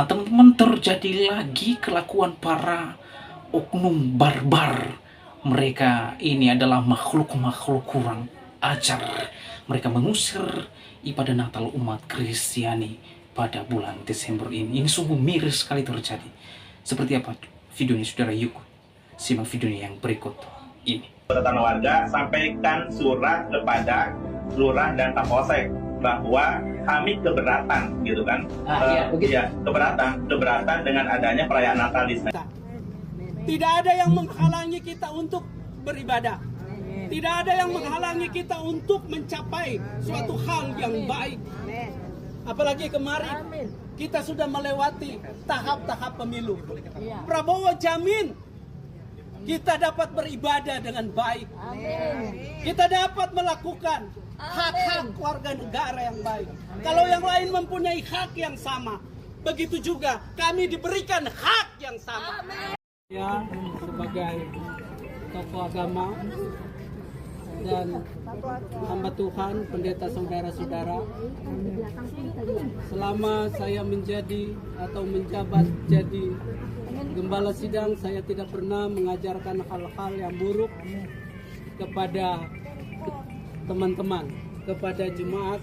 Teman-teman, terjadi lagi kelakuan para oknum barbar. Mereka ini adalah makhluk-makhluk kurang ajar. Mereka mengusir ibadah Natal umat Kristiani pada bulan Desember ini. Ini sungguh miris sekali terjadi. Seperti apa videonya, saudara? Yuk simak videonya yang berikut ini. Catatan warga, sampaikan surat kepada lurah dan kapolsek bahwa kami keberatan, gitu kan? Keberatan dengan adanya perayaan Natal di sana. Tidak ada yang menghalangi kita untuk beribadah. Tidak ada yang menghalangi kita untuk mencapai suatu hal yang baik. Apalagi kemarin kita sudah melewati tahap-tahap pemilu. Prabowo jamin kita dapat beribadah dengan baik. Kita dapat melakukan hak-hak warga negara yang baik. Kalau yang lain mempunyai hak yang sama, begitu juga kami diberikan hak yang sama. Ya, sebagai tokoh agama dan hamba Tuhan, pendeta saudara-saudara, selama saya menjadi atau menjabat jadi gembala sidang, saya tidak pernah mengajarkan hal-hal yang buruk kepada teman-teman, kepada jemaat.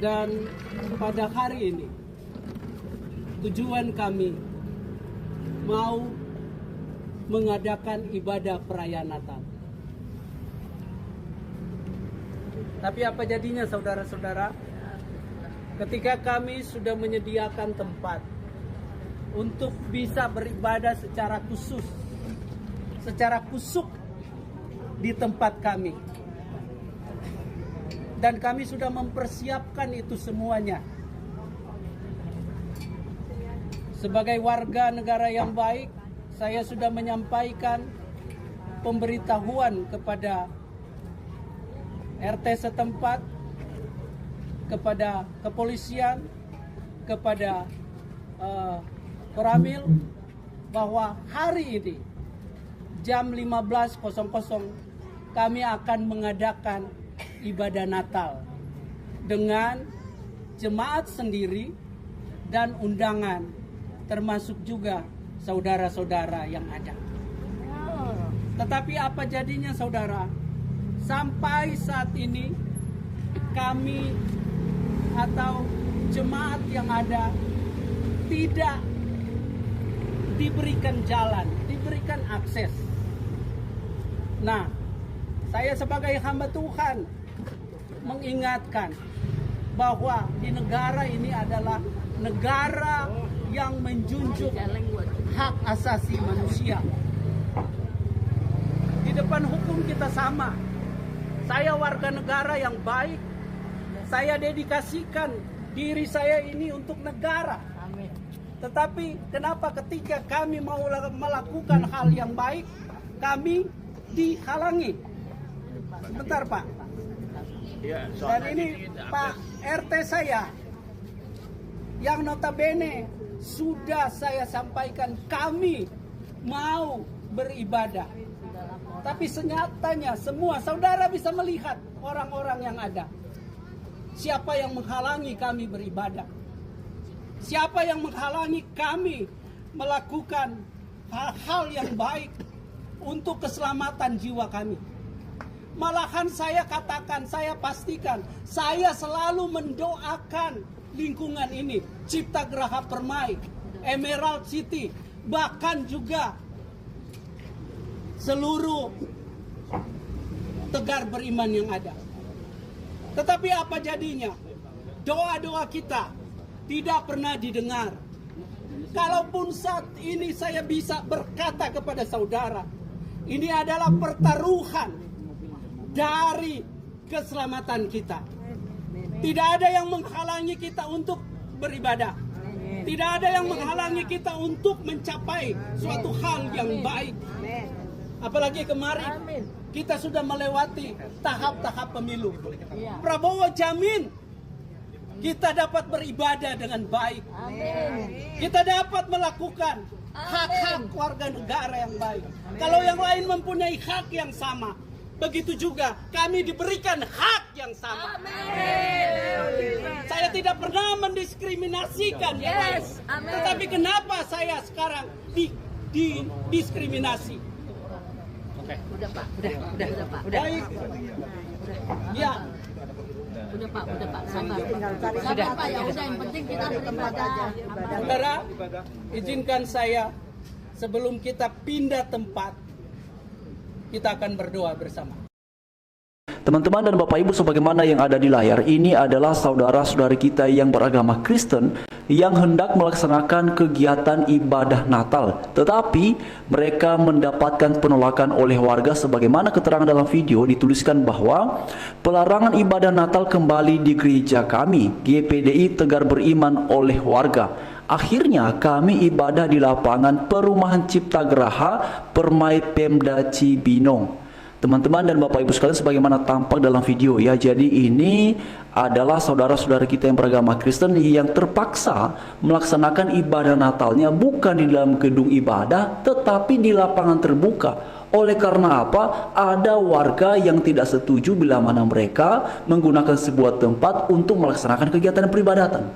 Dan pada hari ini tujuan kami mau mengadakan ibadah perayaan Natal. Tapi apa jadinya, saudara-saudara? Ketika kami sudah menyediakan tempat untuk bisa beribadah secara khusus, secara kusuk di tempat kami, dan kami sudah mempersiapkan itu semuanya. Sebagai warga negara yang baik, saya sudah menyampaikan pemberitahuan kepada RT setempat, kepada kepolisian, kepada Koramil, bahwa hari ini jam 15.00 kami akan mengadakan ibadah Natal dengan jemaat sendiri dan undangan, termasuk juga saudara-saudara yang ada. Tetapi apa jadinya, saudara? Sampai saat ini kami atau jemaat yang ada tidak diberikan jalan, diberikan akses. Nah, saya sebagai hamba Tuhan mengingatkan bahwa di negara ini adalah negara yang menjunjung hak asasi manusia. Di depan hukum kita sama. Saya warga negara yang baik. Saya dedikasikan diri saya ini untuk negara. Tetapi kenapa ketika kami mau melakukan hal yang baik, kami dihalangi? Sebentar, Pak. Dan ini Pak RT saya, yang notabene sudah saya sampaikan kami mau beribadah. Tapi senyatanya semua saudara bisa melihat orang-orang yang ada. Siapa yang menghalangi kami beribadah? Siapa yang menghalangi kami melakukan hal-hal yang baik untuk keselamatan jiwa kami? Malahan saya katakan, saya pastikan, saya selalu mendoakan lingkungan ini, Cipta Geraha Permai, Emerald City, bahkan juga seluruh Tegar Beriman yang ada. Tetapi apa jadinya? Doa-doa kita tidak pernah didengar. Kalaupun saat ini saya bisa berkata kepada saudara, ini adalah pertaruhan dari keselamatan kita. Tidak ada yang menghalangi kita untuk beribadah. Tidak ada yang menghalangi kita untuk mencapai suatu hal yang baik. Apalagi kemarin kita sudah melewati tahap-tahap pemilu. Prabowo jamin kita dapat beribadah dengan baik. Kita dapat melakukan hak-hak warga negara yang baik. Kalau yang lain mempunyai hak yang sama, begitu juga kami diberikan hak yang sama. Saya tidak pernah mendiskriminasikan, tetapi kenapa saya sekarang didiskriminasi? Udah Pak, udah Pak. Baik, ya. Udah Pak, sabar. Sabar Pak, ya udah, yang penting kita beribadah. Saudara, izinkan saya sebelum kita pindah tempat, kita akan berdoa bersama. Teman-teman dan Bapak Ibu sebagaimana yang ada di layar, ini adalah saudara-saudari kita yang beragama Kristen yang hendak melaksanakan kegiatan ibadah Natal. Tetapi mereka mendapatkan penolakan oleh warga sebagaimana keterangan dalam video dituliskan bahwa pelarangan ibadah Natal kembali di gereja kami, GPDI Tegar Beriman oleh warga. Akhirnya kami ibadah di lapangan Perumahan Cipta Geraha Permai Pemda Cibinong. Teman-teman dan Bapak Ibu sekalian sebagaimana tampak dalam video ya. Jadi ini adalah saudara-saudara kita yang beragama Kristen yang terpaksa melaksanakan ibadah Natalnya bukan di dalam gedung ibadah tetapi di lapangan terbuka. Oleh karena apa? Ada warga yang tidak setuju bila mana mereka menggunakan sebuah tempat untuk melaksanakan kegiatan peribadatan.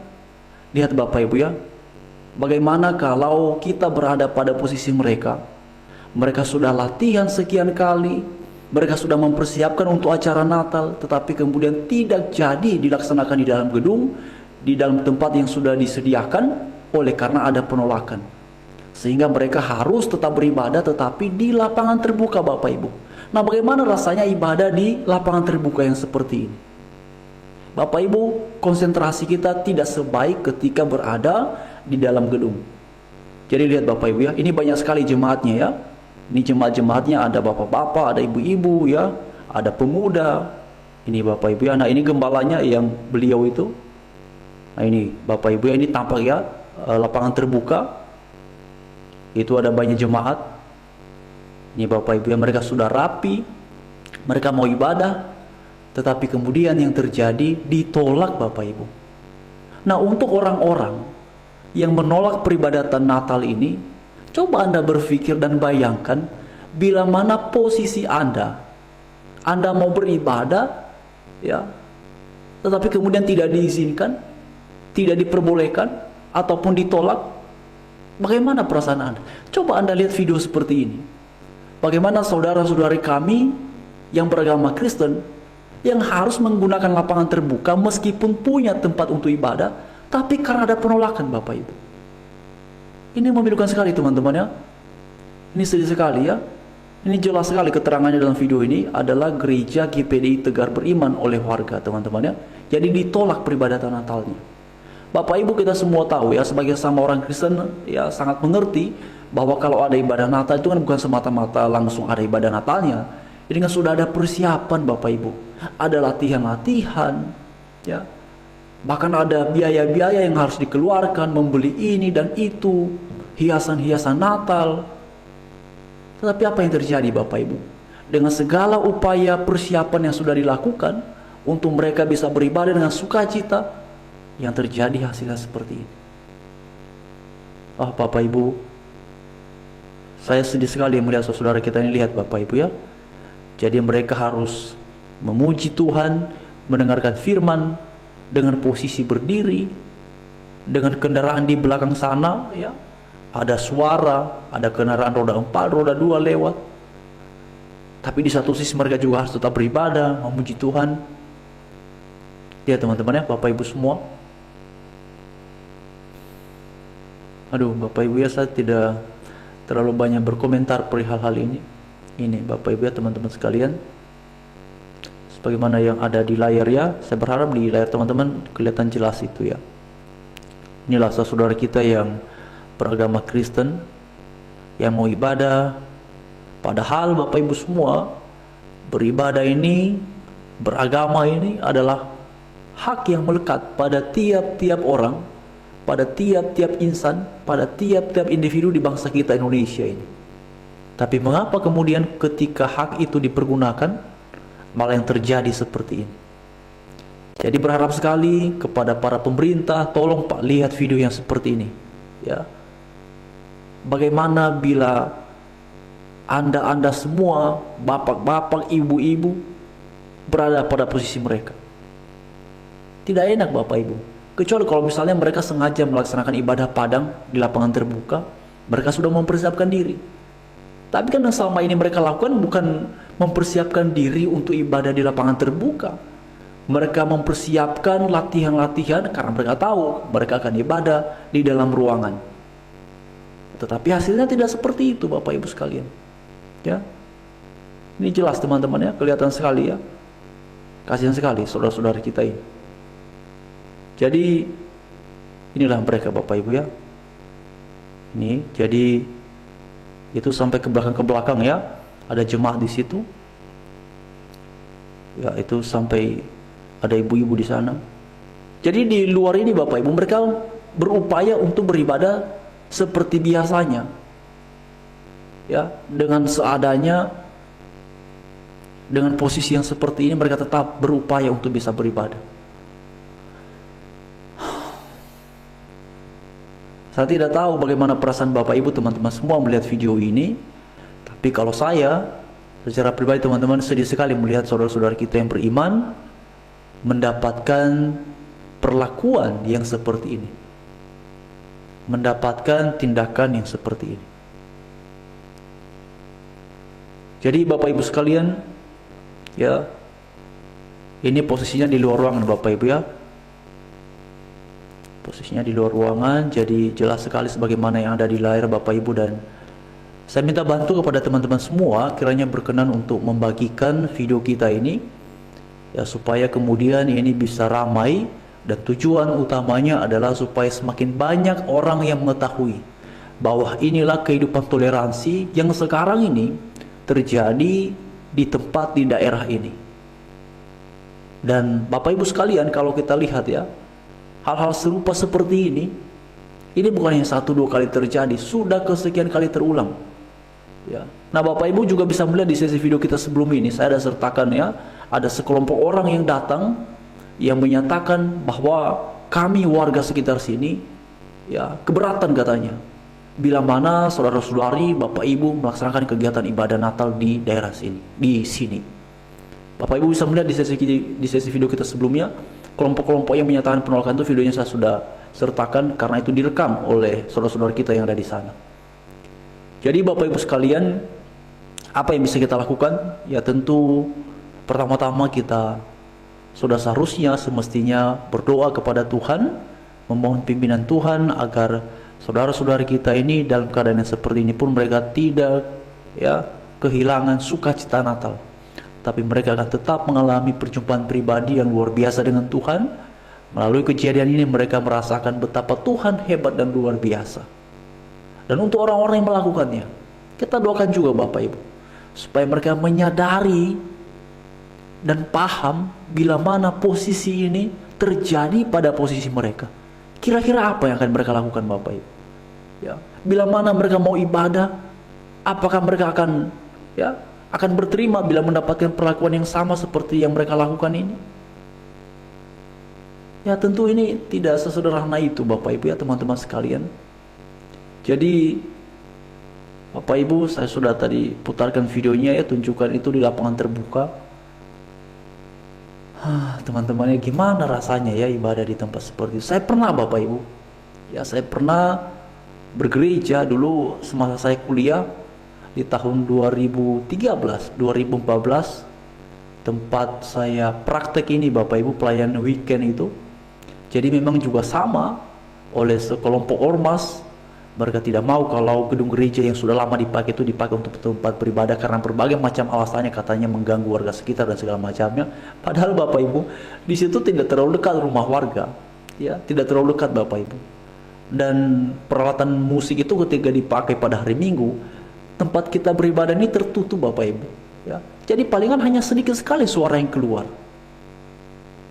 Lihat Bapak Ibu ya. Bagaimana kalau kita berada pada posisi mereka? Mereka sudah latihan sekian kali, mereka sudah mempersiapkan untuk acara Natal, tetapi kemudian tidak jadi dilaksanakan di dalam gedung, di dalam tempat yang sudah disediakan oleh karena ada penolakan. Sehingga mereka harus tetap beribadah tetapi di lapangan terbuka Bapak Ibu. Nah, bagaimana rasanya ibadah di lapangan terbuka yang seperti ini? Bapak Ibu, konsentrasi kita tidak sebaik ketika berada di dalam gedung. Jadi lihat Bapak Ibu ya, ini banyak sekali jemaatnya ya. Ini jemaat-jemaatnya ada bapak-bapak, ada ibu-ibu ya, ada pemuda. Ini Bapak Ibu ya. Nah, ini gembalanya yang beliau itu. Nah, ini Bapak Ibu ya, ini tampak ya lapangan terbuka. Itu ada banyak jemaat. Ini Bapak Ibu ya, mereka sudah rapi. Mereka mau ibadah, tetapi kemudian yang terjadi ditolak Bapak Ibu. Nah, untuk orang-orang yang menolak peribadatan Natal ini, coba Anda berpikir dan bayangkan bila mana posisi Anda mau beribadah ya, tetapi kemudian tidak diizinkan, tidak diperbolehkan ataupun ditolak. Bagaimana perasaan Anda? Coba Anda lihat video seperti ini. Bagaimana saudara-saudari kami yang beragama Kristen yang harus menggunakan lapangan terbuka meskipun punya tempat untuk ibadah, tapi karena ada penolakan Bapak Ibu. Ini memilukan sekali teman-teman ya. Ini sedih sekali ya. Ini jelas sekali keterangannya dalam video ini adalah gereja GPDI Tegar Beriman oleh warga teman-teman ya. Jadi ditolak peribadatan Natalnya. Bapak Ibu kita semua tahu ya, sebagai sama orang Kristen ya sangat mengerti bahwa kalau ada ibadah Natal itu kan bukan semata-mata langsung ada ibadah Natalnya. Jadi kan sudah ada persiapan Bapak Ibu. Ada latihan-latihan ya. Bahkan ada biaya-biaya yang harus dikeluarkan, membeli ini dan itu, hiasan-hiasan Natal. Tetapi apa yang terjadi Bapak Ibu? Dengan segala upaya persiapan yang sudah dilakukan untuk mereka bisa beribadah dengan sukacita, yang terjadi hasilnya seperti ini. Bapak Ibu, saya sedih sekali melihat saudara kita ini. Lihat Bapak Ibu ya. Jadi mereka harus memuji Tuhan, mendengarkan firman, dengan posisi berdiri, dengan kendaraan di belakang sana ya, ada suara, ada kendaraan roda 4, roda 2 lewat. Tapi di satu sisi mereka juga harus tetap beribadah, memuji Tuhan. Ya teman-teman ya, Bapak Ibu semua. Aduh Bapak Ibu ya, saya tidak terlalu banyak berkomentar perihal hal ini. Ini Bapak Ibu ya teman-teman sekalian, sebagaimana yang ada di layar ya. Saya berharap di layar teman-teman kelihatan jelas itu ya. Inilah saudara kita yang beragama Kristen yang mau ibadah. Padahal Bapak Ibu semua, beribadah ini, beragama ini adalah hak yang melekat pada tiap-tiap orang, pada tiap-tiap insan, pada tiap-tiap individu di bangsa kita Indonesia ini. Tapi mengapa kemudian ketika hak itu dipergunakan malah yang terjadi seperti ini? Jadi berharap sekali kepada para pemerintah, tolong Pak lihat video yang seperti ini ya. Bagaimana bila Anda semua, bapak-bapak, ibu-ibu, berada pada posisi mereka. Tidak enak Bapak Ibu. Kecuali kalau misalnya mereka sengaja melaksanakan ibadah padang di lapangan terbuka, mereka sudah mempersiapkan diri. Tapi kan yang selama ini mereka lakukan bukan mempersiapkan diri untuk ibadah di lapangan terbuka. Mereka mempersiapkan latihan-latihan karena mereka tahu mereka akan ibadah di dalam ruangan. Tetapi hasilnya tidak seperti itu Bapak Ibu sekalian. Ya. Ini jelas teman-teman ya, kelihatan sekali ya. Kasihan sekali saudara-saudara kita ini. Jadi inilah mereka Bapak Ibu ya. Ini jadi itu sampai ke belakang ya. Ada jemaat di situ. Ya, itu sampai ada ibu-ibu di sana. Jadi di luar ini Bapak Ibu mereka berupaya untuk beribadah seperti biasanya. Ya, dengan seadanya, dengan posisi yang seperti ini mereka tetap berupaya untuk bisa beribadah. Saya tidak tahu bagaimana perasaan Bapak Ibu teman-teman semua melihat video ini. Tapi kalau saya secara pribadi teman-teman sedih sekali melihat saudara-saudara kita yang beriman mendapatkan perlakuan yang seperti ini, mendapatkan tindakan yang seperti ini. Jadi Bapak Ibu sekalian ya, ini posisinya di luar ruangan Bapak Ibu ya, posisinya di luar ruangan. Jadi jelas sekali sebagaimana yang ada di layar Bapak Ibu. Dan saya minta bantu kepada teman-teman semua kiranya berkenan untuk membagikan video kita ini ya, supaya kemudian ini bisa ramai. Dan tujuan utamanya adalah supaya semakin banyak orang yang mengetahui bahwa inilah kehidupan toleransi yang sekarang ini terjadi di tempat di daerah ini. Dan Bapak Ibu sekalian, kalau kita lihat ya, hal-hal serupa seperti ini bukan yang 1-2 kali terjadi, sudah kesekian kali terulang ya. Nah Bapak Ibu juga bisa melihat di sesi video kita sebelum ini, saya ada sertakan ya, ada sekelompok orang yang datang yang menyatakan bahwa kami warga sekitar sini ya keberatan katanya bila mana saudara-saudari Bapak Ibu melaksanakan kegiatan ibadah Natal di daerah sini, di sini. Bapak Ibu bisa melihat di sesi video kita sebelumnya, kelompok-kelompok yang menyatakan penolakan itu videonya saya sudah sertakan karena itu direkam oleh saudara-saudara kita yang ada di sana. Jadi Bapak Ibu sekalian, apa yang bisa kita lakukan? Ya tentu pertama-tama kita sudah seharusnya semestinya berdoa kepada Tuhan, memohon pimpinan Tuhan agar saudara-saudara kita ini dalam keadaan yang seperti ini pun mereka tidak ya kehilangan sukacita Natal, tapi mereka akan tetap mengalami perjumpaan pribadi yang luar biasa dengan Tuhan. Melalui kejadian ini mereka merasakan betapa Tuhan hebat dan luar biasa. Dan untuk orang-orang yang melakukannya, kita doakan juga Bapak Ibu supaya mereka menyadari dan paham bila mana posisi ini terjadi pada posisi mereka. Kira-kira apa yang akan mereka lakukan Bapak Ibu? Ya, bila mana mereka mau ibadah, apakah mereka akan berterima bila mendapatkan perlakuan yang sama seperti yang mereka lakukan ini? Ya tentu ini tidak sesederhana itu Bapak Ibu ya teman-teman sekalian. Jadi Bapak Ibu, saya sudah tadi putarkan videonya ya, tunjukkan itu di lapangan terbuka. Teman-temannya gimana rasanya ya ibadah di tempat seperti itu? Saya pernah Bapak Ibu, ya saya pernah bergereja dulu semasa saya kuliah di tahun 2013, 2014 tempat saya praktek ini Bapak Ibu, pelayanan weekend itu. Jadi memang juga sama oleh sekelompok ormas, mereka tidak mau kalau gedung gereja yang sudah lama dipakai itu dipakai untuk tempat beribadah karena berbagai macam alasannya, katanya mengganggu warga sekitar dan segala macamnya. Padahal Bapak Ibu, di situ tidak terlalu dekat rumah warga, ya, tidak terlalu dekat Bapak Ibu. Dan peralatan musik itu ketika dipakai pada hari Minggu, tempat kita beribadah ini tertutup Bapak Ibu, ya. Jadi palingan hanya sedikit sekali suara yang keluar.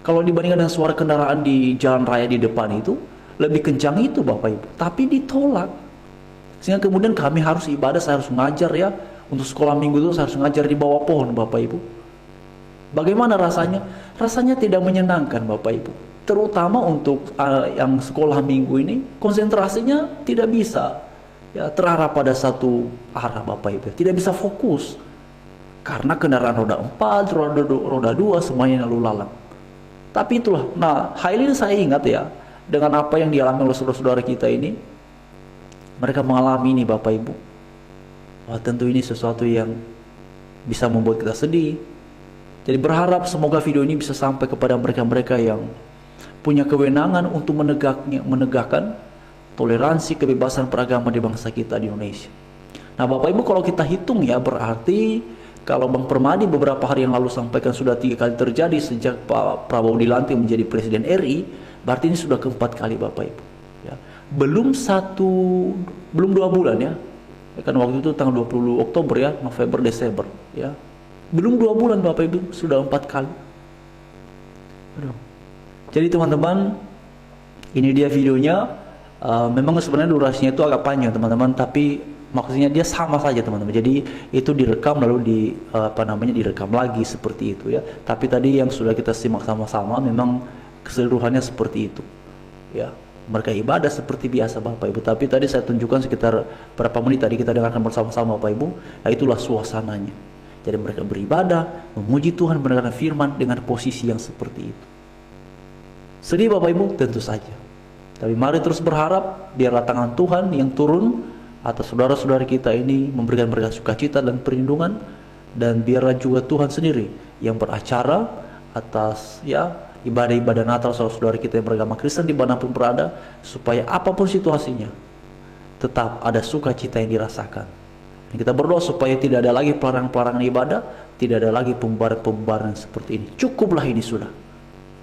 Kalau dibandingkan dengan suara kendaraan di jalan raya di depan itu, lebih kencang itu Bapak Ibu, tapi ditolak. Sehingga kemudian kami harus ibadah, saya harus ngajar ya, untuk sekolah minggu itu saya harus ngajar di bawah pohon Bapak Ibu. Bagaimana rasanya? Rasanya tidak menyenangkan Bapak Ibu. Terutama untuk yang sekolah minggu ini, konsentrasinya tidak bisa ya terarah pada satu arah Bapak Ibu. Tidak bisa fokus karena kendaraan roda 4, roda 2 semuanya lalu lalang. Tapi itulah, nah hal ini saya ingat ya, dengan apa yang dialami oleh saudara-saudara kita ini, mereka mengalami ini Bapak Ibu. Wah, tentu ini sesuatu yang bisa membuat kita sedih. Jadi berharap semoga video ini bisa sampai kepada mereka-mereka yang punya kewenangan untuk menegakkan toleransi, kebebasan beragama di bangsa kita di Indonesia. Nah Bapak Ibu, kalau kita hitung ya, berarti kalau Bang Permadi beberapa hari yang lalu sampaikan sudah 3 kali terjadi sejak Pak Prabowo dilantik menjadi Presiden RI, berarti ini sudah keempat kali Bapak Ibu. Ya. Belum 2 bulan ya, kan waktu itu tanggal 20 Oktober ya, November, Desember ya. Belum 2 bulan Bapak Ibu, sudah 4 kali. Aduh. Jadi teman-teman, ini dia videonya. Memang sebenarnya durasinya itu agak panjang teman-teman, tapi maksudnya dia sama saja teman-teman. Jadi itu direkam lalu direkam lagi seperti itu ya. Tapi tadi yang sudah kita simak sama-sama memang keseluruhannya seperti itu ya. Mereka ibadah seperti biasa Bapak Ibu, tapi tadi saya tunjukkan sekitar berapa menit tadi kita dengarkan bersama-sama Bapak Ibu. Nah, itulah suasananya. Jadi mereka beribadah, memuji Tuhan, mendengarkan firman dengan posisi yang seperti itu. Sedih Bapak Ibu? Tentu saja. Tapi mari terus berharap biarlah tangan Tuhan yang turun atas saudara-saudara kita ini, memberikan mereka sukacita dan perlindungan, dan biarlah juga Tuhan sendiri yang beracara atas ya ibadah-ibadah Natal saudara-saudara kita yang beragama Kristen dimanapun berada, supaya apapun situasinya tetap ada sukacita yang dirasakan. Dan kita berdoa supaya tidak ada lagi pelarangan-pelarangan ibadah, tidak ada lagi pembubaran-pembubaran seperti ini. Cukuplah ini sudah.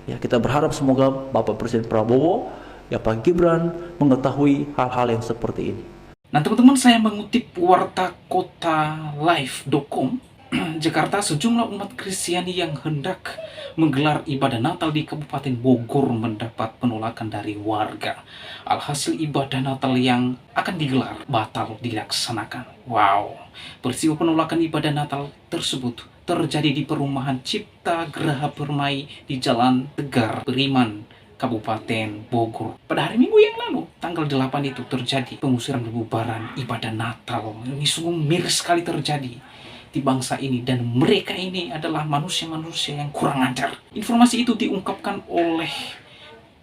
Ya, kita berharap semoga Bapak Presiden Prabowo, ya Pak Gibran mengetahui hal-hal yang seperti ini. Nah teman-teman, saya mengutip warta kotalive.com, Jakarta, sejumlah umat Kristiani yang hendak menggelar ibadah Natal di Kabupaten Bogor mendapat penolakan dari warga. Alhasil ibadah Natal yang akan digelar batal dilaksanakan. Wow, peristiwa penolakan ibadah Natal tersebut terjadi di perumahan Cipta Geraha Permai di Jalan Tegar Beriman, Kabupaten Bogor. Pada hari Minggu yang lalu, tanggal 8 itu terjadi pengusiran pembubaran ibadah Natal. Ini sungguh miris sekali terjadi di bangsa ini, dan mereka ini adalah manusia-manusia yang kurang ajar. Informasi itu diungkapkan oleh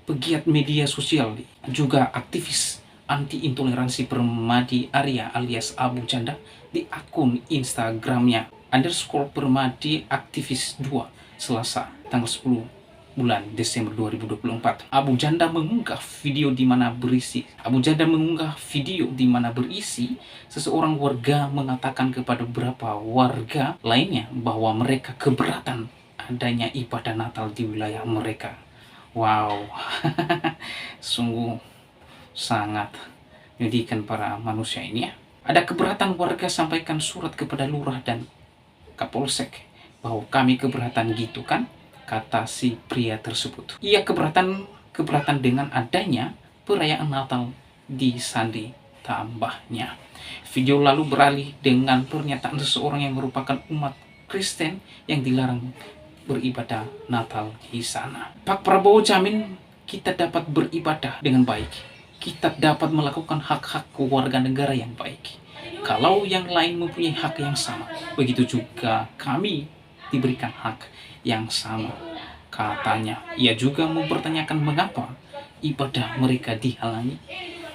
pegiat media sosial, juga aktivis anti intoleransi Permadi Arya alias Abu Janda di akun Instagramnya _Permadi aktivis 2 Selasa tanggal 10 bulan Desember 2024. Abu Janda mengunggah video di mana berisi seseorang warga mengatakan kepada beberapa warga lainnya bahwa mereka keberatan adanya ibadah Natal di wilayah mereka. Wow, sungguh sangat menyedihkan para manusia ini ya. Ada keberatan warga sampaikan surat kepada lurah dan Kapolsek bahwa kami keberatan gitu kan, kata si pria tersebut. Ia keberatan dengan adanya perayaan Natal di Sandi tambahnya. Video lalu beralih dengan pernyataan seseorang yang merupakan umat Kristen yang dilarang beribadah Natal di sana. Pak Prabowo jamin kita dapat beribadah dengan baik. Kita dapat melakukan hak-hak kewarga negara yang baik. Kalau yang lain mempunyai hak yang sama, begitu juga kami diberikan hak yang sama, katanya. Ia juga mempertanyakan mengapa ibadah mereka dihalangi.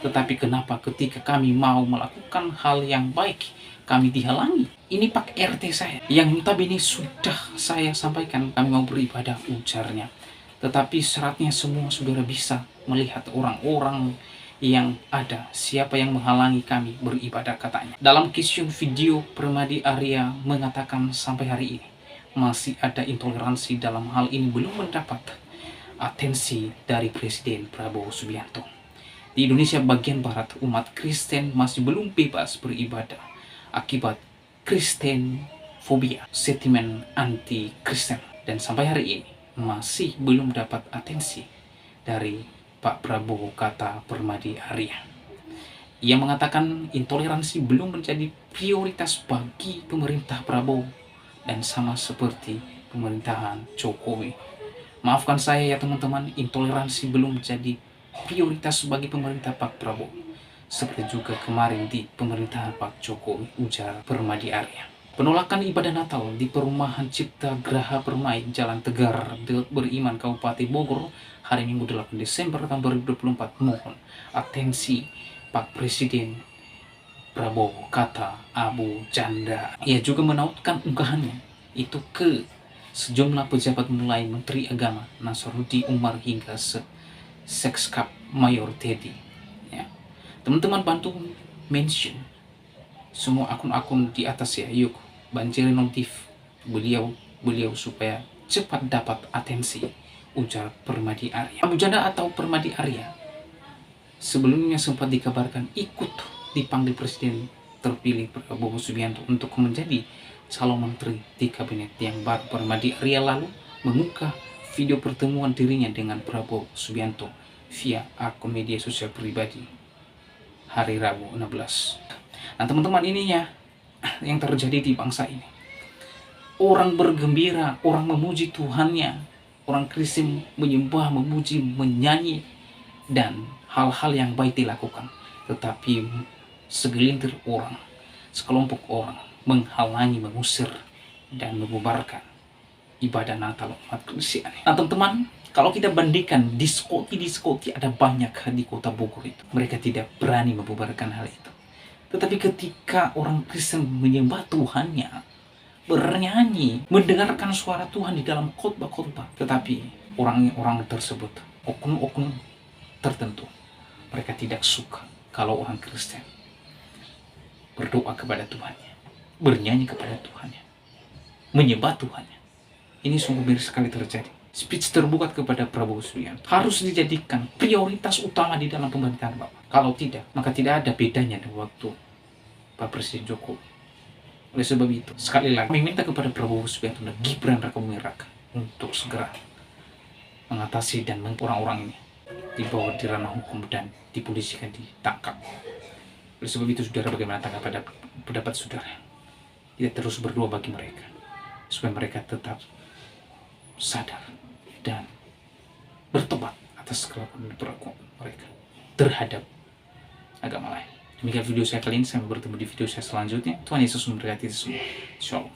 Tetapi kenapa ketika kami mau melakukan hal yang baik, kami dihalangi? Ini Pak RT saya, yang notabene sudah saya sampaikan kami mau beribadah, ujarnya. Tetapi syaratnya semua saudara bisa melihat orang-orang yang ada, siapa yang menghalangi kami beribadah, katanya. Dalam kisah video, Permadi Arya mengatakan sampai hari ini masih ada intoleransi dalam hal ini belum mendapat atensi dari Presiden Prabowo Subianto. Di Indonesia bagian barat, umat Kristen masih belum bebas beribadah akibat Kristen fobia, sentimen anti-Kristen, dan sampai hari ini masih belum dapat atensi dari Pak Prabowo, kata Permadi Arya. Ia mengatakan intoleransi belum menjadi prioritas bagi pemerintah Prabowo dan sama seperti pemerintahan Jokowi. Maafkan saya ya teman-teman, intoleransi belum menjadi prioritas bagi pemerintah Pak Prabowo. seperti juga kemarin di pemerintahan Pak Jokowi, ujar Permadi Arya. Penolakan ibadah Natal di Perumahan Cipta Graha Permai, Jalan Tegar, Beriman, Kabupaten Bogor, hari Minggu 8 Desember tahun 2024. Mohon atensi Pak Presiden Prabowo, kata Abu Janda. Ia juga menautkan unggahannya itu ke sejumlah pejabat mulai Menteri Agama Nasruddin Umar hingga Sekskap Mayor Teddy. Ya. Teman-teman bantu mention semua akun-akun di atas ya, yuk banjiri notif beliau supaya cepat dapat atensi, ujar Permadi Arya. Abu Janda atau Permadi Arya sebelumnya sempat dikabarkan ikut dipanggil Presiden terpilih Prabowo Subianto untuk menjadi calon menteri di kabinet yang baru. Permadi Arya lalu mengunggah video pertemuan dirinya dengan Prabowo Subianto via akun media sosial pribadi hari Rabu 16. Nah teman-teman, ininya yang terjadi di bangsa ini. Orang bergembira, orang memuji Tuhannya, orang Kristen menyembah, memuji, menyanyi, dan hal-hal yang baik dilakukan. Tetapi segelintir orang, sekelompok orang menghalangi, mengusir, dan membubarkan ibadah Natal umat Kristen. Nah teman-teman, kalau kita bandingkan diskoti ada banyak di kota Bogor itu, mereka tidak berani membubarkan hal itu. Tetapi ketika orang Kristen menyembah Tuhannya, bernyanyi, mendengarkan suara Tuhan di dalam khotbah-khotbah, tetapi orang-orang tersebut, oknum-oknum tertentu, mereka tidak suka kalau orang Kristen berdoa kepada Tuhannya, bernyanyi kepada Tuhannya, menyembah Tuhannya. Ini sungguh miris sekali terjadi. Speech terbuka kepada Prabowo Subianto harus dijadikan prioritas utama di dalam pemerintahan Bapak. Kalau tidak, maka tidak ada bedanya dengan waktu Pak Presiden Jokowi. Oleh sebab itu, sekali lagi meminta kepada Prabowo Subianto dan Gibran Rakabuming Raka untuk segera mengatasi dan orang-orang ini dibawa di ranah hukum dan dipolisikan, ditangkap. Oleh sebab itu, saudara, bagaimana tanggapan pada pendapat saudara? Kita terus berdoa bagi mereka supaya mereka tetap sadar dan bertobat atas kelakuan dan perlakuan mereka terhadap agama lain. Demikian video saya kali ini, sampai bertemu di video saya selanjutnya. Tuhan Yesus memberkati semua. Shalom.